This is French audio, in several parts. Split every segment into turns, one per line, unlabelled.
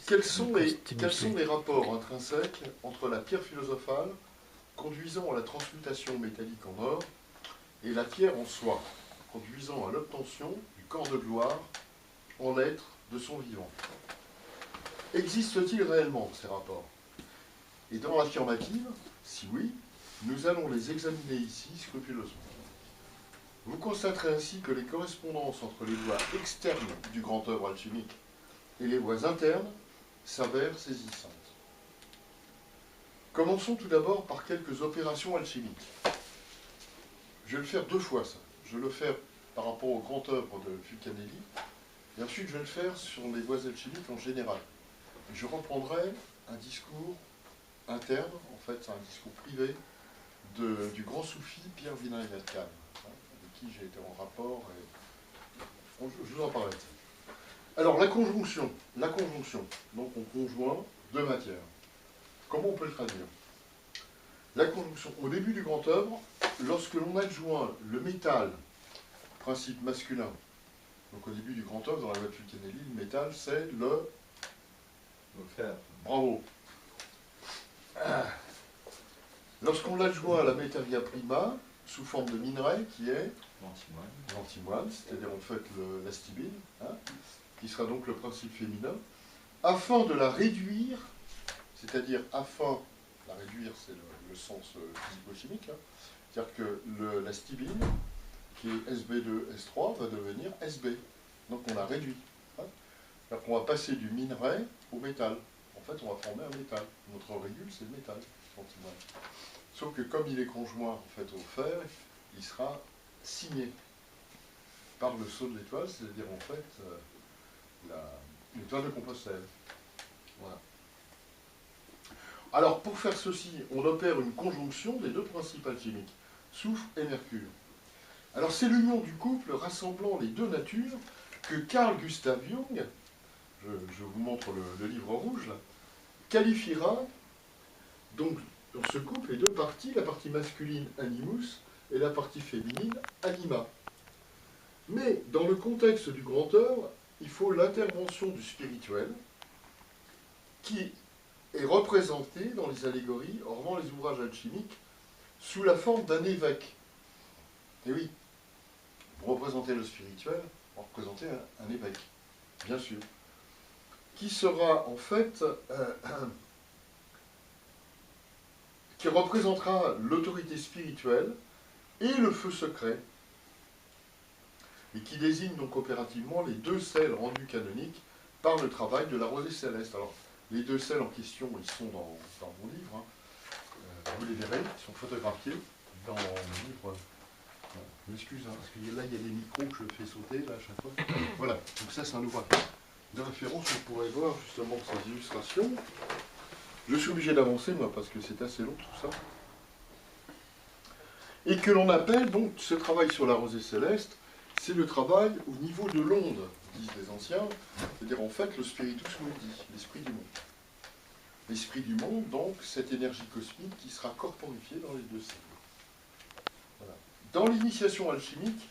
Quels sont les rapports intrinsèques entre la pierre philosophale conduisant à la transmutation métallique en or et la pierre en soi, conduisant à l'obtention du corps de gloire en l'être de son vivant? Existent-ils réellement ces rapports? Et dans l'affirmative, si oui, nous allons les examiner ici scrupuleusement. Vous constaterez ainsi que les correspondances entre les lois externes du grand œuvre alchimique et les lois internes s'avèrent saisissantes. Commençons tout d'abord par quelques opérations alchimiques. Je vais le faire deux fois, ça. Je vais le faire par rapport au grand œuvre de Fulcanelli, et ensuite je vais le faire sur les lois alchimiques en général. Et je reprendrai un discours interne, en fait c'est un discours privé, du grand soufi Pierre Vinay-Khan, avec qui j'ai été en rapport, et je vous en parlerai. Alors la conjonction, donc on conjoint deux matières. Comment on peut le traduire? La conjonction, au début du grand œuvre, lorsque l'on adjoint le métal, principe masculin, donc au début du grand œuvre, dans la loi de Fulcanelli, le métal c'est le fer. Bravo. Lorsqu'on l'adjoint à la materia prima, sous forme de minerai, qui est l'antimoine, c'est-à-dire en fait la stibine, qui sera donc le principe féminin, afin de la réduire, c'est-à-dire la réduire c'est le sens physico-chimique, c'est-à-dire que la stibine, qui est Sb2S3, va devenir Sb, donc on la réduit. C'est-à-dire qu'on va passer du minerai au métal. En fait, on va former un métal. Notre régule, c'est le métal, l'antimoine. Sauf que comme il est conjoint en fait, au fer, il sera signé par le sceau de l'étoile, c'est-à-dire en fait l'étoile de Compostelle. Voilà. Alors pour faire ceci, on opère une conjonction des deux principes alchimiques, soufre et mercure. Alors c'est l'union du couple rassemblant les deux natures que Carl Gustav Jung, je vous montre le livre rouge, là, qualifiera donc dans ce couple les deux parties, la partie masculine animus et la partie féminine anima. Mais dans le contexte du grand œuvre, il faut l'intervention du spirituel qui est représenté dans les allégories ornant les ouvrages alchimiques sous la forme d'un évêque. Et oui, pour représenter le spirituel, on représenter un évêque, bien sûr, qui sera en fait qui représentera l'autorité spirituelle et le feu secret, et qui désigne donc opérativement les deux sels rendus canoniques par le travail de la rosée céleste. Alors, les deux sels en question, ils sont dans mon livre, vous les verrez, ils sont photographiés dans mon livre. Je m'excuse, parce que là, il y a des micros que je fais sauter là, à chaque fois. Voilà, donc ça, c'est un ouvrage de référence, vous pourrez voir justement ces illustrations. Je suis obligé d'avancer, moi, parce que c'est assez long, tout ça. Et que l'on appelle, donc, ce travail sur la rosée céleste, c'est le travail au niveau de l'onde, disent les anciens, c'est-à-dire, en fait, le spiritus mundi, l'esprit du monde. L'esprit du monde, donc, cette énergie cosmique qui sera corporifiée dans les deux cellules. Voilà. Dans l'initiation alchimique,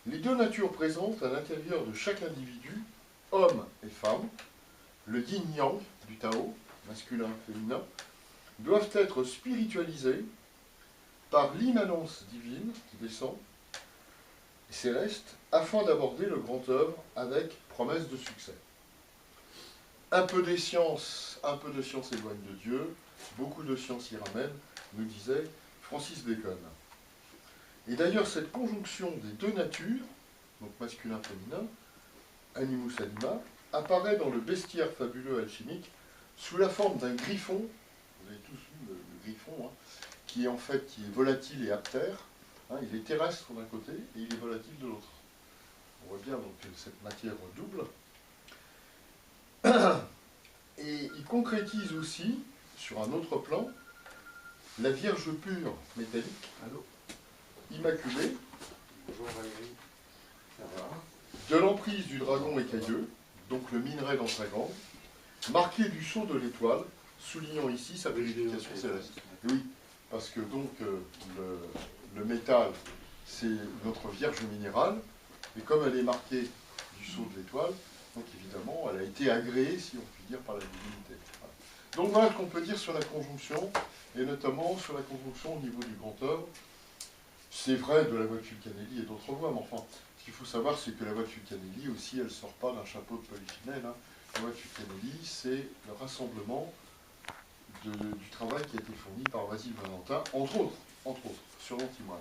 les deux natures présentes à l'intérieur de chaque individu, homme et femme, le yin-yang du Tao, masculin, féminin, doivent être spiritualisés par l'immanence divine qui descend, céleste, afin d'aborder le grand œuvre avec promesse de succès. Un peu de science éloigne de Dieu, beaucoup de science y ramène, nous disait Francis Bacon. Et d'ailleurs, cette conjonction des deux natures, donc masculin-féminin, animus anima, apparaît dans le bestiaire fabuleux alchimique sous la forme d'un griffon, vous avez tous vu le griffon, qui est en fait qui est volatile et aptère, il est terrestre d'un côté et il est volatile de l'autre. On voit bien donc cette matière double. Et il concrétise aussi, sur un autre plan, la Vierge pure métallique, immaculée, bonjour Valérie, de l'emprise du dragon écailleux, donc le minerai dans sa gangue, marqué du sceau de l'étoile, soulignant ici sa purification céleste. Et oui, parce que donc le métal, c'est notre vierge minérale, et comme elle est marquée du sceau de l'étoile, Donc évidemment, elle a été agréée, si on peut dire, par la divinité. Voilà. Donc voilà ce qu'on peut dire sur la conjonction, et notamment sur la conjonction au niveau du grand œuvre. C'est vrai de la voie de Fulcanelli et d'autres voies, mais enfin, ce qu'il faut savoir, c'est que la voie de Fulcanelli aussi, elle ne sort pas d'un chapeau de Polyfinelle. Hein. La voie de Fulcanelli, c'est le rassemblement du travail qui a été fourni par Vasile Valentin, entre autres, sur l'antimoine.